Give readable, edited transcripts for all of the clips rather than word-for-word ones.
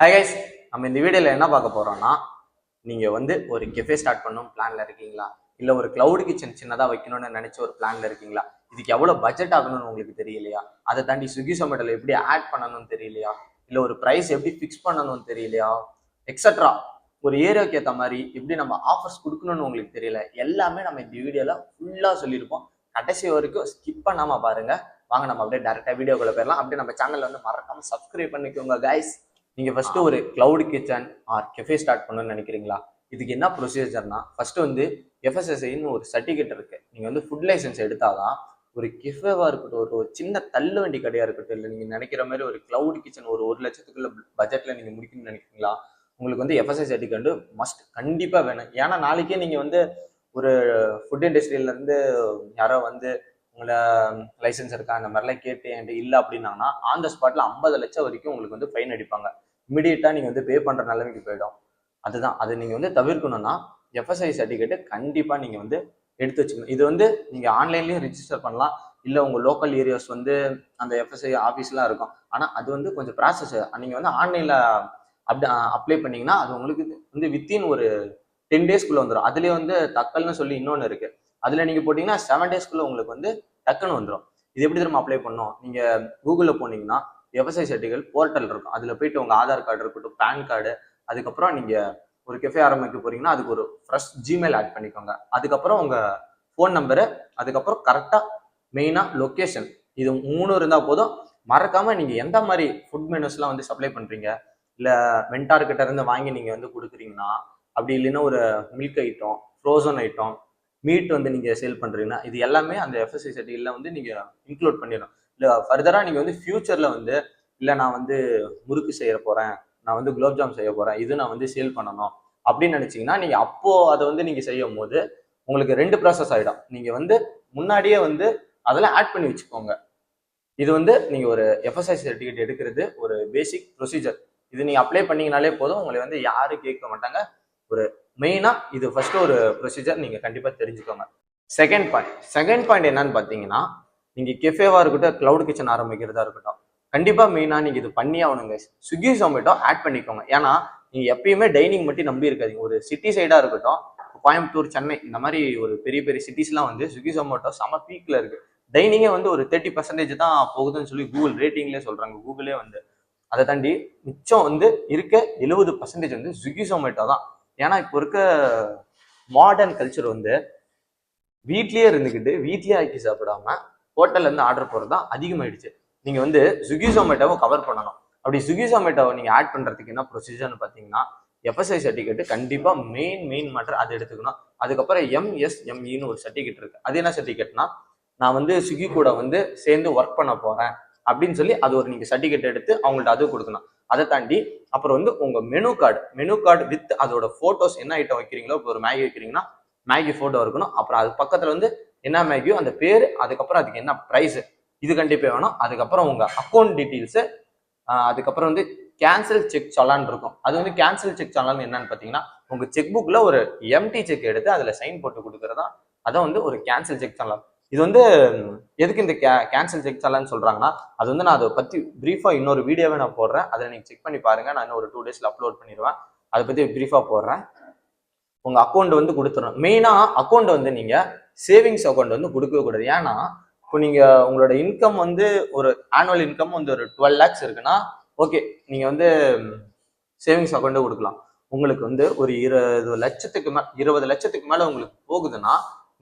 Hi guys, நம்ம இந்த வீடியோவில் என்ன பார்க்க போறோம்னா, நீங்கள் வந்து ஒரு கெஃபே ஸ்டார்ட் பண்ணணும் பிளான்ல இருக்கீங்களா, இல்லை ஒரு கிளவுட் கிச்சன் சின்னதாக வைக்கணும்னு நினைச்ச ஒரு பிளான்ல இருக்கீங்களா, இதுக்கு எவ்வளோ பட்ஜெட் ஆகணும்னு உங்களுக்கு தெரியலையா, அதை தாண்டி ஸ்விக்கி சொமேட்டோல எப்படி ஆட் பண்ணணும்னு தெரியலையா, இல்லை ஒரு ப்ரைஸ் எப்படி ஃபிக்ஸ் பண்ணணும்னு தெரியலையா, எக்ஸட்ரா ஒரு ஏரியாவுக்கு ஏற்ற மாதிரி எப்படி நம்ம ஆஃபர்ஸ் கொடுக்கணும்னு உங்களுக்கு தெரியல, எல்லாமே நம்ம இந்த வீடியோவில் ஃபுல்லாக சொல்லியிருப்போம். கடைசி வரைக்கும் ஸ்கிப் பண்ணாமல் பாருங்க. வாங்க நம்ம அப்படியே டேரெக்டாக வீடியோக்குள்ள போயிடலாம். அப்படியே நம்ம சேனலில் வந்து மறக்காம சப்ஸ்கிரைப் பண்ணிக்கோங்க கைஸ். நீங்க ஃபர்ஸ்ட் ஒரு cloud kitchen or cafe start பண்ணணும்னு நினைக்கிறீங்களா? இதுக்கு என்ன ப்ரொசீஜர்னா, ஃபர்ஸ்ட் வந்து எஃப்எஸ்எஸ்ஐன்னு ஒரு சர்டிஃபிகேட் இருக்கு. நீங்க வந்து ஃபுட் லைசன்ஸ் எடுத்தாதான் ஒரு கெஃபேவா இருக்கட்டும், ஒரு சின்ன தள்ளு வண்டி கடையா இருக்கட்டும், இல்லை நீங்க நினைக்கிற மாதிரி ஒரு கிளவுட் கிச்சன் ஒரு லட்சத்துக்குள்ள பட்ஜெட்ல நீங்க முடிக்கணும்னு நினைக்கிறீங்களா, உங்களுக்கு வந்து எஃப்எஸ்ஐ சர்டிஃபிகேட் மஸ்ட் கண்டிப்பா வேணும். ஏன்னா நாளைக்கே நீங்க வந்து ஒரு ஃபுட் இண்டஸ்ட்ரியில இருந்து யாரோ வந்து உங்களை லைசன்ஸ் இருக்கா அந்த மாதிரிலாம் கேட்டு என்கிட்ட இல்லை அப்படின்னாங்கன்னா ஆன் த ஸ்பாட்ல 50 லட்சம் வரைக்கும் உங்களுக்கு வந்து ஃபைன் அடிப்பாங்க. இமிடியேட்டா நீங்க வந்து பே பண்ற நிலைமைக்கு போயிடும். அதுதான் அது நீங்க வந்து தவிர்க்கணும்னா எஃப்எஸ்ஐ சர்டிஃபிகேட் கண்டிப்பா நீங்க வந்து எடுத்து வச்சுக்கணும். இது வந்து நீங்க ஆன்லைன்லயும் ரிஜிஸ்டர் பண்ணலாம், இல்ல உங்க லோக்கல் ஏரியாஸ் வந்து அந்த எஃப்எஸ்ஐ ஆஃபீஸ்லாம் இருக்கும். ஆனா அது வந்து கொஞ்சம் ப்ராசஸ். நீங்க வந்து ஆன்லைன்ல அப்ளை பண்ணீங்கன்னா அது உங்களுக்கு வந்து வித்தின் ஒரு 10 டேஸ்க்குள்ள வந்துடும். அதுலயே வந்து தக்கல்னு சொல்லி இன்னொன்று இருக்கு. அதுல நீங்க போட்டீங்கன்னா 7 டேஸ்க்குள்ள உங்களுக்கு வந்து டக்குன்னு வந்துடும். இது எப்படி திரும்ப அப்ளை பண்ணணும், நீங்க கூகுள்ல போனீங்கன்னா எஃப்எஸ்ஐ சர்டிஃபிகேட் போர்ட்டல் இருக்கும். அதுல போயிட்டு உங்க ஆதார் கார்டு இருக்கட்டும், பேன் கார்டு, அதுக்கப்புறம் நீங்க ஒரு கெஃபே ஆரம்பிக்க போறீங்கன்னா அதுக்கு ஒரு ஃப்ரெஷ் ஜிமெயில் ஆட் பண்ணிக்கோங்க. அதுக்கப்புறம் உங்க ஃபோன் நம்பரு, அதுக்கப்புறம் கரெக்டா மெயினா லொக்கேஷன், இது 3 இருந்தா போதும். மறக்காம நீங்க எந்த மாதிரி ஃபுட் மெனுஸ்லாம் வந்து சப்ளை பண்றீங்க, இல்ல வெண்டார் கிட்ட இருந்து வாங்கி நீங்க வந்து கொடுக்குறீங்கன்னா, அப்படி இல்லைன்னா ஒரு milk item, frozen item, meet வந்து நீங்க சேல் பண்றீங்கன்னா இது எல்லாமே அந்த எஃப்எஸ்ஐ சர்டிஃபிகேட்ல வந்து நீங்க இன்க்ளூட் பண்ணிடணும். இல்ல ஃபர்தரா நீங்க வந்து ஃபியூச்சர்ல வந்து இல்ல நான் வந்து முறுக்கு செய்ய போறேன், நான் வந்து குலோப்ஜாம் செய்ய போறேன், இது நான் வந்து சேல் பண்ணணும் அப்படின்னு நினைச்சீங்கன்னா நீங்க அப்போ அதை வந்து நீங்க செய்யும் போது உங்களுக்கு 2 ப்ராசஸ் ஆயிடும். நீங்க வந்து முன்னாடியே வந்து அதெல்லாம் ஆட் பண்ணி வச்சுக்கோங்க. இது வந்து நீங்க ஒரு எஃப்எஸ்ஐ சர்டிஃபிகேட் எடுக்கிறது ஒரு பேசிக் ப்ரொசீஜர். இது நீங்க அப்ளை பண்ணீங்கனாலே போதும், உங்களை வந்து யாரும் கேட்க மாட்டாங்க. ஒரு மெயினா இது ஃபர்ஸ்ட் ஒரு ப்ரொசீஜர் நீங்க கண்டிப்பா தெரிஞ்சுக்கோங்க. செகண்ட் பாயிண்ட் என்னன்னு பாத்தீங்கன்னா, நீங்க கெஃபேவா இருக்கட்டும், கிளவுட் கிச்சன் ஆரம்பிக்கிறதா இருக்கட்டும், கண்டிப்பா மெயினா நீங்க இது பண்ணி ஆகணுங்க. ஸ்விக்கி ஜொமேட்டோ ஆட் பண்ணிக்கோங்க. ஏன்னா நீங்க எப்பயுமே டைனிங் மட்டும் நம்பி இருக்காதீங்க. ஒரு சிட்டி சைடா இருக்கட்டும், கோயம்புத்தூர், சென்னை இந்த மாதிரி ஒரு பெரிய பெரிய சிட்டிஸ்லாம் வந்து ஸ்விக்கி ஜொமேட்டோ செம பீக்ல இருக்கு. டைனிங்கே வந்து ஒரு 30% தான் போகுதுன்னு சொல்லி கூகுள் ரேட்டிங்லேயே சொல்றாங்க. கூகுளே வந்து அதை தாண்டி மிச்சம் வந்து இருக்க 70% வந்து ஸ்விக்கி ஜொமேட்டோ தான். ஏன்னா இப்போ இருக்க மாடர்ன் கல்ச்சர் வந்து வீட்லயே இருந்துக்கிட்டு வீட்லயே ஆக்கி சாப்பிடாம ஹோட்டல்ல இருந்து ஆர்டர் போறது தான் அதிகமாயிடுச்சு. நீங்க வந்து ஸ்விக்கி ஜொமேட்டோவை கவர் பண்ணணும். அப்படி ஸ்விக்கி ஜொமேட்டோவை நீங்க ஆட் பண்றதுக்கு என்ன ப்ரொசீஜர்னு பாத்தீங்கன்னா, எஃப்எஸ்ஐ சர்டிஃபிகேட் கண்டிப்பா மெயின் மேட்டர் அது எடுத்துக்கணும். அதுக்கப்புறம் எம்எஸ்எம்இன்னு ஒரு சர்டிஃபிகேட் இருக்கு. அது என்ன சர்டிஃபிகேட்னா, நான் வந்து ஸ்விக்கி கூட வந்து சேர்ந்து ஒர்க் பண்ண போறேன் அப்படின்னு சொல்லி அது ஒரு நீங்க சர்டிஃபிகேட் எடுத்து அவங்கள்ட்ட அது கொடுக்கணும். அதை தாண்டி அப்புறம் வந்து உங்க மெனு கார்டு வித் அதோட போட்டோஸ், என்ன ஐட்டம் வைக்கிறீங்களோ, இப்போ ஒரு மேகி வைக்கிறீங்கன்னா மேகி போட்டோ இருக்கணும். அப்புறம் அது பக்கத்துல வந்து என்ன மேகியோ அந்த பேரு, அதுக்கப்புறம் அதுக்கு என்ன ப்ரைஸ், இது கண்டிப்பா வேணும். அதுக்கப்புறம் உங்க அக்கௌண்ட் டீட்டெயில்ஸ், அதுக்கப்புறம் வந்து கேன்சல் செக் சலான் இருக்கும். அது வந்து கேன்சல் செக் சலான் என்னன்னு பாத்தீங்கன்னா, உங்க செக் புக்ல ஒரு எம்டி செக் எடுத்து அதுல சைன் போட்டு கொடுக்கறதா அதான் வந்து ஒரு கேன்சல் செக் சலான். இது வந்து எதுக்கு இந்த கேன்சல் செக் சலான்னு சொல்றாங்கன்னா, அது வந்து நான் அதை பத்தி பிரீஃபா இன்னொரு வீடியோவே நான் போடுறேன். அதை நீங்க செக் பண்ணி பாருங்க. நான் இன்னும் ஒரு 2 டேஸ்ல அப்லோட் பண்ணிடுவேன். அதை பத்தி பிரீஃபா போடுறேன். உங்க அக்கௌண்ட் வந்து கொடுத்துடணும். மெயினா அக்கௌண்ட் வந்து நீங்க சேவிங்ஸ் அக்கௌண்ட் வந்து கொடுக்கவே கூடாது. ஏன்னா இப்போ நீங்க உங்களோட இன்கம் வந்து ஒரு ஆனுவல் இன்கம் வந்து ஒரு 12 lakhs இருக்குன்னா ஓகே, நீங்க வந்து சேவிங்ஸ் அக்கௌண்ட் கொடுக்கலாம். உங்களுக்கு வந்து ஒரு 20 லட்சத்துக்கு மேல உங்களுக்கு போகுதுன்னா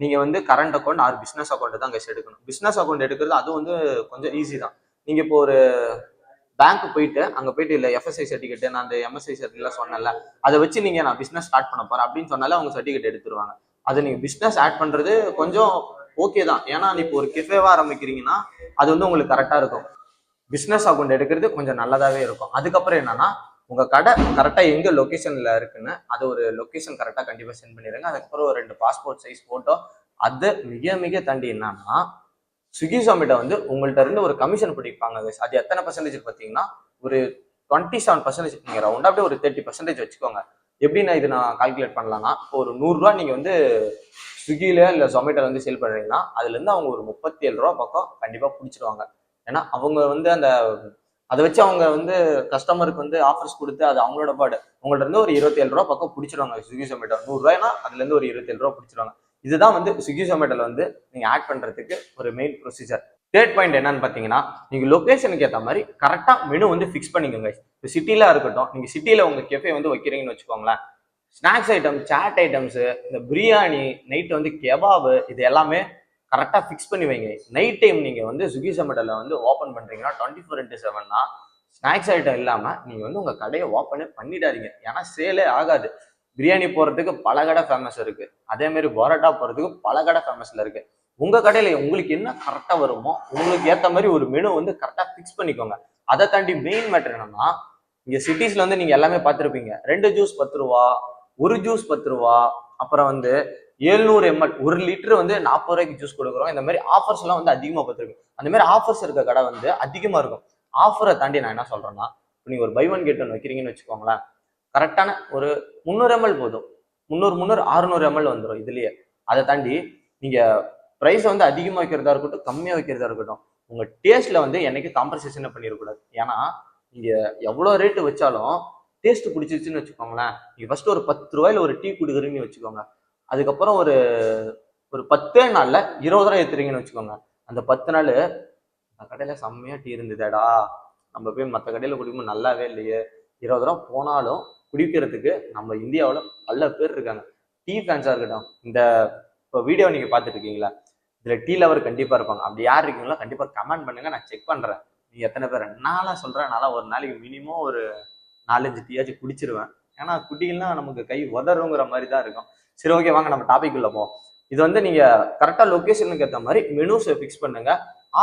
நீங்க வந்து current account or business account தான் கைஸ் எடுக்கணும். பிசினஸ் அக்கௌண்ட் எடுக்கிறது அது வந்து கொஞ்சம் ஈஸி தான். நீங்க இப்போ ஒரு பேங்க் போயிட்டு அங்க போயிட்டு இல்ல எஃப்எஸ்ஐ சர்டிஃபிகேட், நான் அந்த எம்எஸ்ஐ சர்டிஃபிகேட் சொன்னேன்ல, அதை வச்சு நீங்க நான் பிசினஸ் ஸ்டார்ட் பண்ண போறேன் அப்படின்னு சொன்னாலே அவங்க சர்டிஃபிகேட் எடுத்துருவாங்க. அது நீங்க பிசினஸ் ஆட் பண்றது கொஞ்சம் ஓகே தான். ஏன்னா இப்போ ஒரு கெஃபேவா ஆரம்பிக்கிறீங்கன்னா அது வந்து உங்களுக்கு கரெக்டா இருக்கும். பிசினஸ் அக்கௌண்ட் எடுக்கிறது கொஞ்சம் நல்லதாவே இருக்கும். அதுக்கப்புறம் என்னன்னா, உங்க கடை கரெக்டா எங்க லொகேஷன்ல இருக்குன்னு அது ஒரு லொகேஷன் கரெக்டா கண்டிப்பா சென்ட் பண்ணிடுங்க. அதுக்கப்புறம் ஒரு 2 பாஸ்போர்ட் சைஸ் போட்டோ. அது மிக தாண்டி என்னன்னா, ஸ்விக்கி ஜொமேட்டோ வந்து உங்கள்ட்ட இருந்து ஒரு கமிஷன் பிடிப்பாங்க. அது எத்தனை பர்சன்டேஜ் பார்த்தீங்கன்னா, ஒரு 27%. நீங்க ரவுண்டா அப்படியே ஒரு 30% வச்சுக்கோங்க. எப்படி நான் இது நான் கால்குலேட் பண்ணலாம்னா, இப்போ ஒரு 100 ரூபா நீங்க வந்து ஸ்விக்கில இல்ல ஜொமேட்டோல வந்து சேல் பண்றீங்கன்னா அதுல இருந்து அவங்க ஒரு 37 ரூபா பக்கம் கண்டிப்பா பிடிச்சிருவாங்க. ஏன்னா அவங்க வந்து அந்த அதை வச்சு அவங்க வந்து கஸ்டமருக்கு வந்து ஆஃபர்ஸ் கொடுத்து அது அவங்களோட பாடு. உங்கள்ட்ட இருந்து ஒரு 27 ரூபா பக்கம் பிடிச்சிருவாங்க ஸ்விக்கி ஜொமேட்டோ. 100 ரூபாய்னா அதுல இருந்து ஒரு 27 ரூபா பிடிச்சிருவாங்க. இதுதான் வந்து ஸ்விக்கி ஜொமேட்டோல வந்து நீங்க ஆட் பண்றதுக்கு ஒரு மெயின் ப்ரொசீஜர். தேர்ட் பாயிண்ட் என்னன்னு பாத்தீங்கன்னா, நீங்க லொகேஷனுக்கு ஏற்ற மாதிரி கரெக்டா மெனு வந்து ஃபிக்ஸ் பண்ணிக்கோங்க. இப்போ சிட்டில இருக்கட்டும், நீங்க சிட்டில உங்க கெஃபே வந்து வைக்கிறீங்கன்னு வச்சுக்கோங்களேன், ஸ்நாக்ஸ் ஐட்டம், சாட் ஐட்டம்ஸ், இந்த பிரியாணி, நைட் வந்து கெபாபு, இது எல்லாமே கரெக்டாக ஃபிக்ஸ் பண்ணி வைங்க. நைட் டைம் நீங்கள் வந்து ஸ்விக்கி ஜொமேட்டோவில் வந்து ஓப்பன் பண்ணுறீங்கன்னா 24x7 ஸ்நாக்ஸ் ஐட்டம் இல்லாமல் நீங்கள் வந்து உங்கள் கடையை ஓப்பனே பண்ணிடாதீங்க. ஏன்னா சேலே ஆகாது. பிரியாணி போகிறதுக்கு பல கடை ஃபேமஸ் இருக்குது, அதேமாரி பரோட்டா போகிறதுக்கு பல கடை ஃபேமஸில் இருக்குது. உங்கள் கடையில் உங்களுக்கு என்ன கரெக்டாக வருமோ உங்களுக்கு ஏற்ற மாதிரி ஒரு மெனு வந்து கரெக்டாக ஃபிக்ஸ் பண்ணிக்கோங்க. அதை தாண்டி மெயின் மேட்டர் என்னன்னா, இங்கே சிட்டிஸில் வந்து நீங்கள் எல்லாமே பார்த்துருப்பீங்க, 2 ஜூஸ் 10 ரூபா, ஒரு ஜூஸ் 10 ரூபா, அப்புறம் வந்து 700 ml 1 லிட்டர் வந்து 40 ரூபாய்க்கு ஜூஸ் கொடுக்குறோம். இந்த மாதிரி ஆஃபர்ஸ் எல்லாம் வந்து அதிகமா பார்த்துருக்கோம். அந்த மாதிரி ஆஃபர்ஸ் இருக்க கடை வந்து அதிகமா இருக்கும். ஆஃபரை தாண்டி நான் என்ன சொல்றேன்னா, நீங்க ஒரு பை ஒன் கெட் ஒன் வைக்கிறீங்கன்னு வச்சுக்கோங்களேன், கரெக்டான ஒரு 300 ml போதும், 300 600 ml வந்துடும் இதுலயே. அதை தாண்டி நீங்க பிரைஸ் வந்து அதிகமா வைக்கிறதா இருக்கட்டும், கம்மியா வைக்கிறதா இருக்கட்டும், உங்க டேஸ்ட்ல வந்து என்னைக்கு காம்பன்சேஷன் பண்ணிடக்கூடாது. ஏன்னா நீங்க எவ்வளவு ரேட்டு வச்சாலும் டேஸ்ட் பிடிச்சிருச்சுன்னு வச்சுக்கோங்களேன், நீங்க ஃபர்ஸ்ட் ஒரு 10 ரூபாயில ஒரு டீ குடுக்குறீங்கன்னு வச்சுக்கோங்க, அதுக்கப்புறம் ஒரு ஒரு 10 நாள்ல 20 ரூபாய் ஏத்துறீங்கன்னு வச்சுக்கோங்க, அந்த 10 நாள் அந்த கடையில செம்மையா டீ இருந்ததுடா, நம்ம போய் மற்ற கடையில குடிக்கும்போது நல்லாவே இல்லையே, 20 ரூபா போனாலும் குடிக்கிறதுக்கு நம்ம இந்தியாவில் பல பேர் இருக்காங்க. டீ ஃபேன்ஸா இருக்கட்டும், இந்த இப்போ வீடியோ நீங்க பார்த்துட்டு இருக்கீங்களா, இதுல டீ லவர் கண்டிப்பா இருப்பாங்க. அப்படி யார் இருக்கீங்களோ கண்டிப்பா கமெண்ட் பண்ணுங்க, நான் செக் பண்றேன் நீங்க எத்தனை பேர். நான்லாம் சொல்றேன், நான்லாம் ஒரு நாளைக்கு மினிமம் ஒரு 4-5 டீயாச்சும் குடிச்சிருவேன். ஏன்னா குட்டிகள்லாம் நமக்கு கை உதறுங்கிற மாதிரி தான் இருக்கும். சரி, ஓகே, வாங்க நம்ம டாபிக் உள்ள போவோம். இது வந்து நீங்க கரெக்டா லொகேஷனுக்கு ஏற்ற மாதிரி மெனுஸை ஃபிக்ஸ் பண்ணுங்க,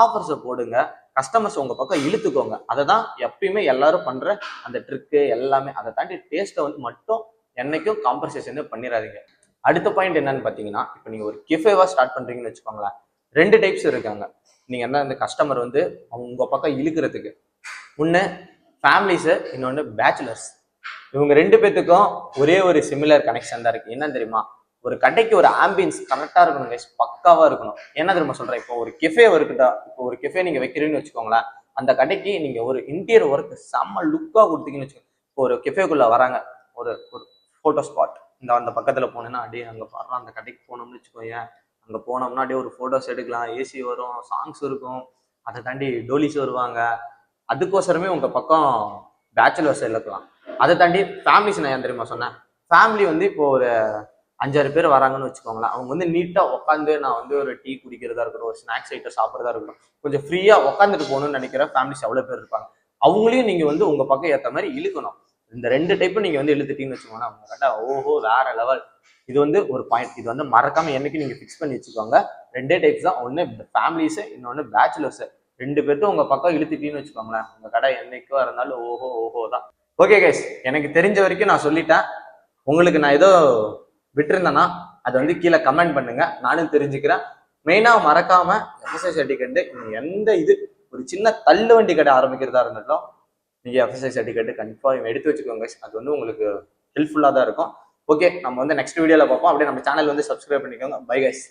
ஆஃபர்ஸை போடுங்க, கஸ்டமர்ஸ் உங்க பக்கம் இழுத்துக்கோங்க. அதை தான் எப்பயுமே எல்லாரும் பண்ற அந்த ட்ரிக்கு எல்லாமே. அதை தாண்டி டேஸ்ட்டை வந்து மட்டும் என்னைக்கும் காம்பன்சேஷன் பண்ணிடாதீங்க. அடுத்த பாயிண்ட் என்னன்னு பாத்தீங்கன்னா, இப்போ நீங்க ஒரு கெஃபேவா ஸ்டார்ட் பண்றீங்கன்னு வச்சுக்கோங்களேன், 2 டைப்ஸ் இருக்காங்க. நீங்க என்ன, இந்த கஸ்டமர் வந்து உங்க பக்கம் இழுக்கிறதுக்கு ஒன்று ஃபேமிலிஸு, இன்னொன்று பேச்சுலர்ஸ். இவங்க 2 பேத்துக்கும் ஒரே ஒரு சிமிலர் கனெக்ஷன் தான் இருக்கு. என்ன தெரியுமா, ஒரு கடைக்கு ஒரு ஆம்பியன்ஸ் கரெக்டா இருக்கணும் கைஸ், பக்காவா இருக்கணும். என்ன தெரியுமா சொல்றேன், இப்போ ஒரு கெஃபே இருக்குதா, இப்போ ஒரு கெஃபே நீங்க வைக்கிறீங்கன்னு வச்சுக்கோங்களேன், அந்த கடைக்கு நீங்க ஒரு இன்டீரியர் ஒர்க் செம்ம லுக்கா கொடுத்தீங்கன்னு வச்சுக்கோங்க. இப்போ ஒரு கெஃபேக்குள்ள வராங்க, ஒரு ஒரு போட்டோ ஸ்பாட், இந்த அந்த பக்கத்துல போனேன்னா அப்படியே அங்க பாடுறோம், அந்த கடைக்கு போனோம்னு வச்சுக்கோங்க, அங்க போனோம்னா அப்படியே ஒரு போட்டோஸ் எடுக்கலாம், ஏசி வரும், சாங்ஸ் இருக்கும், அதை தாண்டி டோலிஸ் வருவாங்க. அதுக்கோசரமே உங்க பக்கம் பேச்சுலர்ஸ் இருக்கலாம். அதை தாண்டி ஃபேமிலிஸ் நான் ஏன் தெரியுமா சொன்னேன், ஃபேமிலி வந்து இப்போ ஒரு 5-6 பேர் வராங்கன்னு வச்சுக்கோங்களேன், அவங்க வந்து நீட்டா உட்காந்து நான் வந்து ஒரு டீ குடிக்கிறதா இருக்கட்டும், ஒரு ஸ்நாக்ஸ் ஐட்டம் சாப்பிட்றதா இருக்கட்டும், கொஞ்சம் ஃப்ரீயா உட்காந்துட்டு போகணும்னு நினைக்கிற ஃபேமிலிஸ் எவ்வளவு பேர் இருப்பாங்க. அவங்களையும் நீங்க வந்து உங்க பக்கம் ஏற்ற மாதிரி இழுக்கணும். இந்த 2 டைப்பும் நீங்க வந்து இழுத்துட்டீங்கன்னு வச்சுக்கோங்களேன், அவங்க கரெக்டா ஓஹோ வேற லெவல். இது வந்து ஒரு பாயிண்ட், இது வந்து மறக்காம என்னைக்கு நீங்க ஃபிக்ஸ் பண்ணி வச்சுக்கோங்க. 2 டைப்ஸ் தான், ஒன்னு ஃபேமிலிஸ், இன்னொன்னு பேச்சுலர்ஸ். 2 பேர்த்தும் உங்க பக்கம் இழுத்துட்டீங்கன்னு வச்சுக்கோங்களேன், உங்க கடை என்னைக்கோ இருந்தாலும் ஓஹோ ஓஹோ தான். ஓகே கைஸ், எனக்கு தெரிஞ்ச வரைக்கும் நான் சொல்லிட்டேன். உங்களுக்கு நான் ஏதோ விட்டுருந்தேன்னா அதை வந்து கீழே கமெண்ட் பண்ணுங்க, நானும் தெரிஞ்சுக்கிறேன். மெயினா மறக்காம எஃப்எஸ்ஐ சர்டிஃபிகேட், எந்த இது ஒரு சின்ன தள்ளு வண்டி கடை ஆரம்பிக்கிறதா இருந்தாலும் நீங்க எஃப்எஸ்ஐ சர்டிஃபிகேட் கன்ஃபார்ம் எடுத்து வச்சுக்கோங்க. அது வந்து உங்களுக்கு ஹெல்ப்ஃபுல்லா தான் இருக்கும். ஓகே, நம்ம வந்து நெக்ஸ்ட் வீடியோல பார்ப்போம். அப்படியே நம்ம சேனல் வந்து சப்ஸ்கிரைப் பண்ணிக்கோங்க. Bye guys.